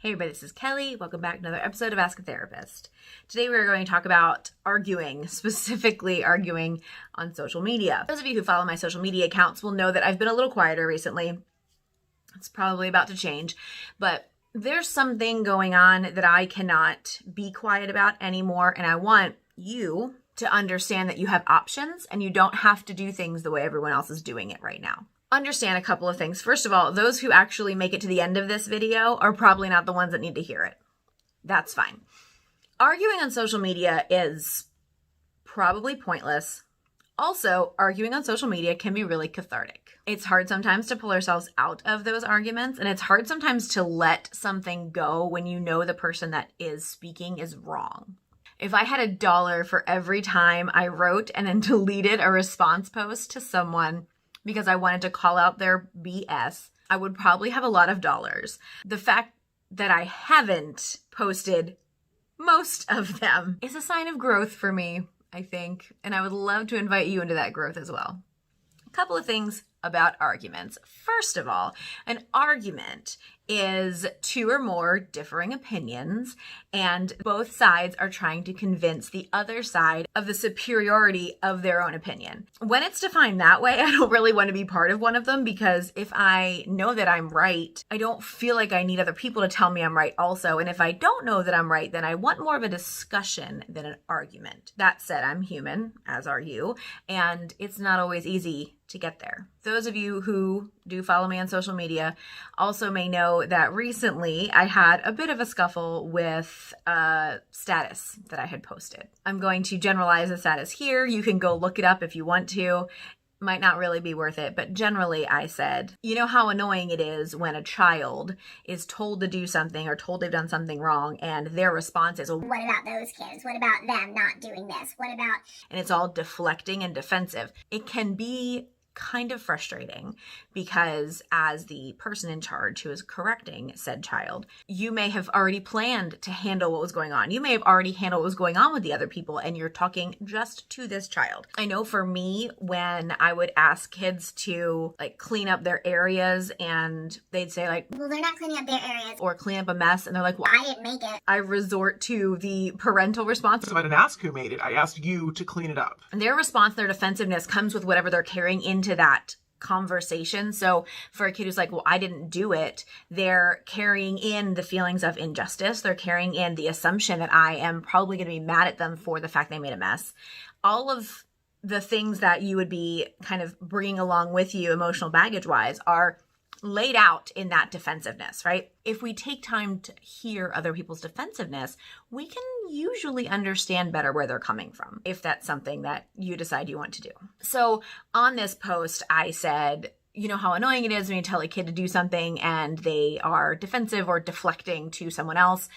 Hey everybody, this is Kelly. Welcome back to another episode of Ask a Therapist. Today we're going to talk about arguing, specifically arguing on social media. Those of you who follow my social media accounts will know that I've been a little quieter recently. It's probably about to change, but there's something going on that I cannot be quiet about anymore, and I want you to understand that you have options and you don't have to do things the way everyone else is doing it right now. Understand a couple of things. First of all, those who actually make it to the end of this video are probably not the ones that need to hear it. That's fine. Arguing on social media is probably pointless. Also, arguing on social media can be really cathartic. It's hard sometimes to pull ourselves out of those arguments, and it's hard sometimes to let something go when you know the person that is speaking is wrong. If I had $1 for every time I wrote and then deleted a response post to someone because I wanted to call out their BS, I would probably have a lot of dollars. The fact that I haven't posted most of them is a sign of growth for me, I think, and I would love to invite you into that growth as well. A couple of things about arguments. First of all, an argument is two or more differing opinions, and both sides are trying to convince the other side of the superiority of their own opinion. When it's defined that way, I don't really want to be part of one of them, because if I know that I'm right, I don't feel like I need other people to tell me I'm right also. And if I don't know that I'm right, then I want more of a discussion than an argument. That said, I'm human, as are you, and it's not always easy to get there. Those of you who do follow me on social media also may know that recently I had a bit of a scuffle with a status that I had posted. I'm going to generalize the status here. You can go look it up if you want to. Might not really be worth it, but generally I said, you know how annoying it is when a child is told to do something or told they've done something wrong, and their response is, well, what about those kids? What about them not doing this? What about... And it's all deflecting and defensive. It can be kind of frustrating because as the person in charge who is correcting said child, you may have already planned to handle what was going on. You may have already handled what was going on with the other people, and you're talking just to this child. I know for me, when I would ask kids to clean up their areas, and they'd say well, they're not cleaning up their areas, or clean up a mess, and they're like, well, I didn't make it. I resort to the parental response. So I didn't ask who made it. I asked you to clean it up. And their response, their defensiveness comes with whatever they're carrying into that conversation. So for a kid who's like, well, I didn't do it, they're carrying in the feelings of injustice. They're carrying in the assumption that I am probably going to be mad at them for the fact they made a mess. All of the things that you would be kind of bringing along with you emotional baggage wise are laid out in that defensiveness, right? If we take time to hear other people's defensiveness, we can usually understand better where they're coming from, if that's something that you decide you want to do. So on this post, I said, you know how annoying it is when you tell a kid to do something and they are defensive or deflecting to someone else.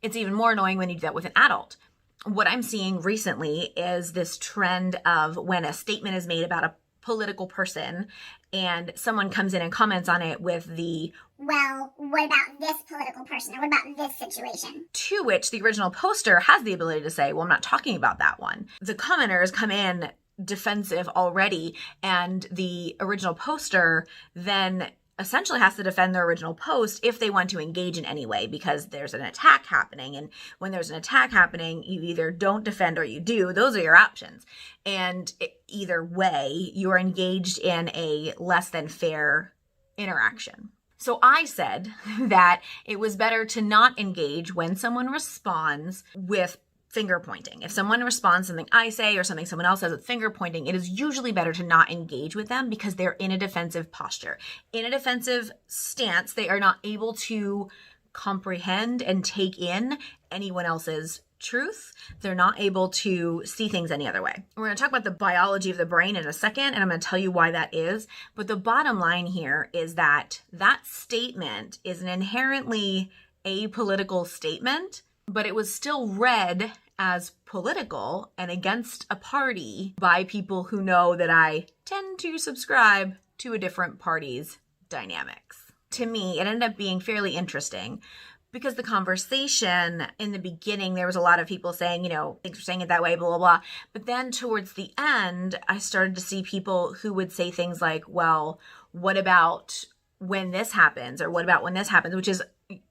It's even more annoying when you do that with an adult. What I'm seeing recently is this trend of when a statement is made about a political person and someone comes in and comments on it with the, well, what about this political person? Or what about this situation? To which the original poster has the ability to say, well, I'm not talking about that one. The commenters come in defensive already, and the original poster then essentially has to defend their original post if they want to engage in any way, because there's an attack happening. And when there's an attack happening, you either don't defend or you do. Those are your options. And either way, you're engaged in a less than fair interaction. So I said that it was better to not engage when someone responds with finger pointing. If someone responds to something I say or something someone else says with finger pointing, it is usually better to not engage with them because they're in a defensive posture. In a defensive stance, they are not able to comprehend and take in anyone else's truth. They're not able to see things any other way. We're going to talk about the biology of the brain in a second, and I'm going to tell you why that is. But the bottom line here is that that statement is an inherently apolitical statement, but it was still read as political and against a party by people who know that I tend to subscribe to a different party's dynamics. To me, it ended up being fairly interesting because the conversation in the beginning, there was a lot of people saying, you know, thanks for saying it that way, blah, blah, blah. But then towards the end, I started to see people who would say things like, well, what about when this happens? Or what about when this happens? Which is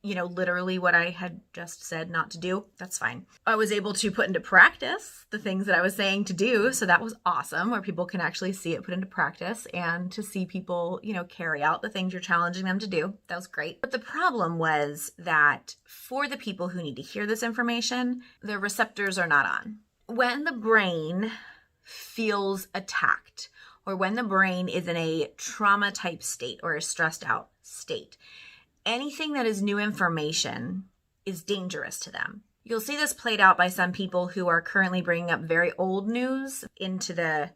literally what I had just said not to do. That's fine. I was able to put into practice the things that I was saying to do. So that was awesome, where people can actually see it put into practice and to see people, carry out the things you're challenging them to do. That was great. But the problem was that for the people who need to hear this information, their receptors are not on. When the brain feels attacked, or when the brain is in a trauma type state or a stressed out state, anything that is new information is dangerous to them. You'll see this played out by some people who are currently bringing up very old news into the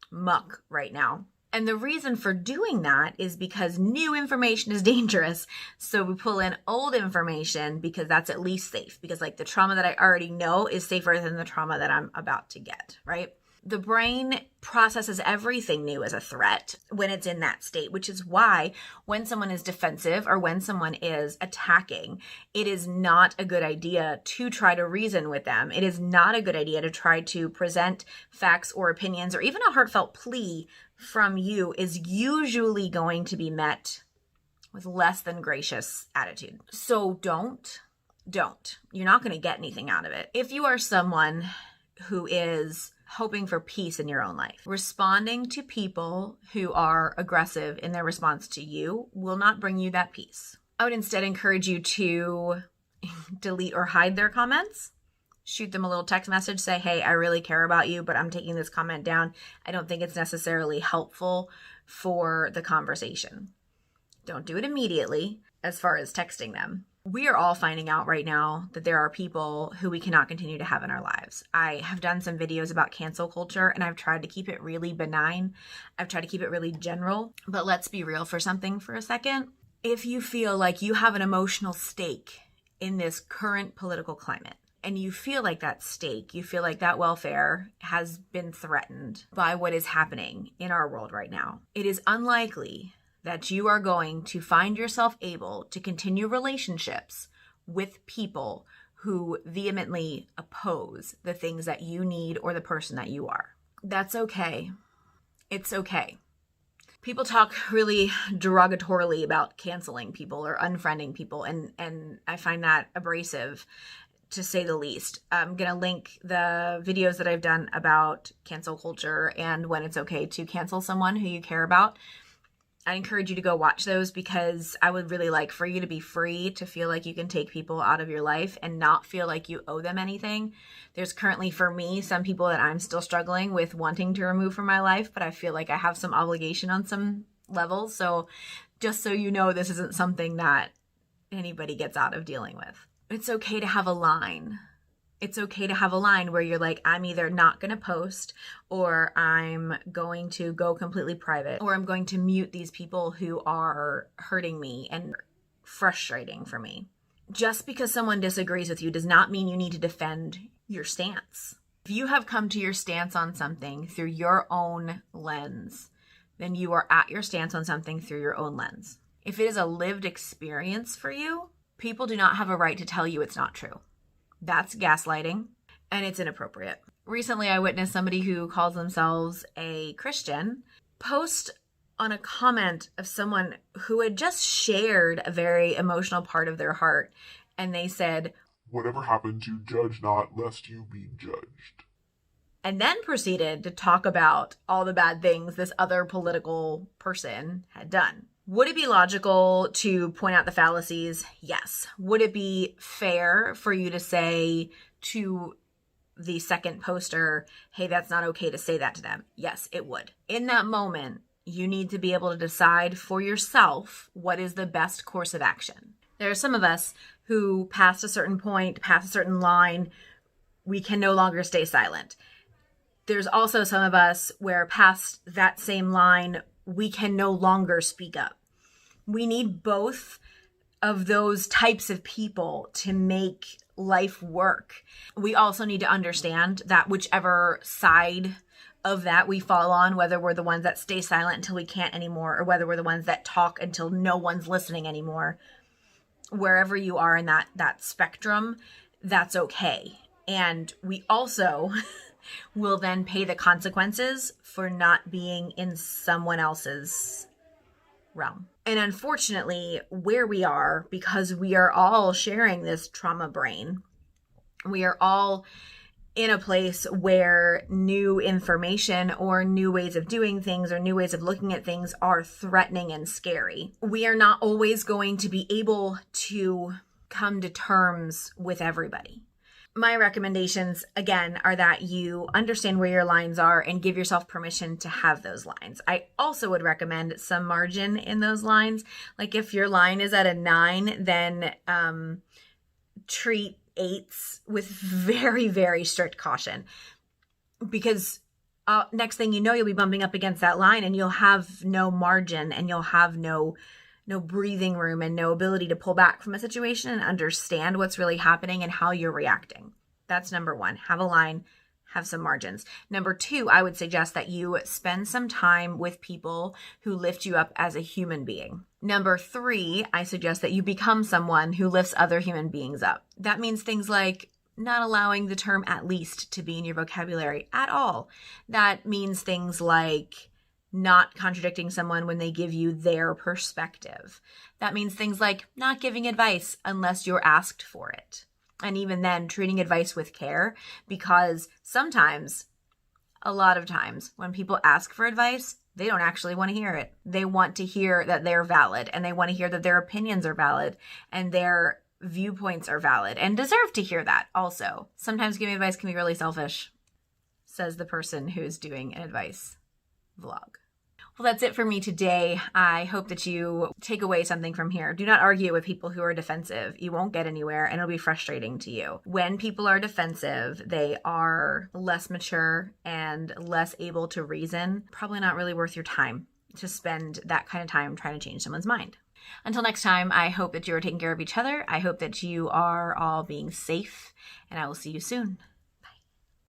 muck right now. And the reason for doing that is because new information is dangerous. So we pull in old information because that's at least safe. Because the trauma that I already know is safer than the trauma that I'm about to get, right? The brain processes everything new as a threat when it's in that state, which is why when someone is defensive or when someone is attacking, it is not a good idea to try to reason with them. It is not a good idea to try to present facts or opinions, or even a heartfelt plea from you is usually going to be met with less than gracious attitude. So don't. You're not going to get anything out of it. If you are someone who is hoping for peace in your own life, responding to people who are aggressive in their response to you will not bring you that peace. I would instead encourage you to delete or hide their comments. Shoot them a little text message, say, hey, I really care about you, but I'm taking this comment down. I don't think it's necessarily helpful for the conversation. Don't do it immediately as far as texting them. We are all finding out right now that there are people who we cannot continue to have in our lives. I have done some videos about cancel culture, and I've tried to keep it really benign. I've tried to keep it really general, but let's be real for something for a second. If you feel like you have an emotional stake in this current political climate, and you feel like that stake, you feel like that welfare has been threatened by what is happening in our world right now, it is unlikely that you are going to find yourself able to continue relationships with people who vehemently oppose the things that you need or the person that you are. That's okay. It's okay. People talk really derogatorily about canceling people or unfriending people, and I find that abrasive, to say the least. I'm going to link the videos that I've done about cancel culture and when it's okay to cancel someone who you care about. I encourage you to go watch those, because I would really like for you to be free to feel like you can take people out of your life and not feel like you owe them anything. There's currently, for me, some people that I'm still struggling with wanting to remove from my life, but I feel like I have some obligation on some levels. So just so you know, this isn't something that anybody gets out of dealing with. It's okay to have a line. It's okay to have a line where you're like, I'm either not going to post, or I'm going to go completely private, or I'm going to mute these people who are hurting me and frustrating for me. Just because someone disagrees with you does not mean you need to defend your stance. If you have come to your stance on something through your own lens, then you are at your stance on something through your own lens. If it is a lived experience for you, people do not have a right to tell you it's not true. That's gaslighting, and it's inappropriate. Recently, I witnessed somebody who calls themselves a Christian post on a comment of someone who had just shared a very emotional part of their heart, and they said, "Whatever happened to judge not, lest you be judged." And then proceeded to talk about all the bad things this other political person had done. Would it be logical to point out the fallacies? Yes. Would it be fair for you to say to the second poster, hey, that's not okay to say that to them? Yes, it would. In that moment, you need to be able to decide for yourself what is the best course of action. There are some of us who, past a certain point, past a certain line, we can no longer stay silent. There's also some of us where past that same line, we can no longer speak up. We need both of those types of people to make life work. We also need to understand that whichever side of that we fall on, whether we're the ones that stay silent until we can't anymore, or whether we're the ones that talk until no one's listening anymore, wherever you are in that spectrum, that's okay. And we also will then pay the consequences for not being in someone else's realm. And unfortunately, where we are, because we are all sharing this trauma brain, we are all in a place where new information or new ways of doing things or new ways of looking at things are threatening and scary. We are not always going to be able to come to terms with everybody. My recommendations, again, are that you understand where your lines are and give yourself permission to have those lines. I also would recommend some margin in those lines. Like if your line is at a 9, then treat 8s with very, very strict caution. Because next thing you know, you'll be bumping up against that line and you'll have no margin and you'll have no breathing room and no ability to pull back from a situation and understand what's really happening and how you're reacting. That's number 1. Have a line, have some margins. Number 2, I would suggest that you spend some time with people who lift you up as a human being. Number 3, I suggest that you become someone who lifts other human beings up. That means things like not allowing the term "at least" to be in your vocabulary at all. That means things like not contradicting someone when they give you their perspective. That means things like not giving advice unless you're asked for it. And even then, treating advice with care, because sometimes, a lot of times, when people ask for advice, they don't actually want to hear it. They want to hear that they're valid, and they want to hear that their opinions are valid, and their viewpoints are valid, and deserve to hear that also. Sometimes giving advice can be really selfish, says the person who's doing an advice vlog. Well, that's it for me today. I hope that you take away something from here. Do not argue with people who are defensive. You won't get anywhere and it'll be frustrating to you. When people are defensive, they are less mature and less able to reason. Probably not really worth your time to spend that kind of time trying to change someone's mind. Until next time, I hope that you are taking care of each other. I hope that you are all being safe, and I will see you soon.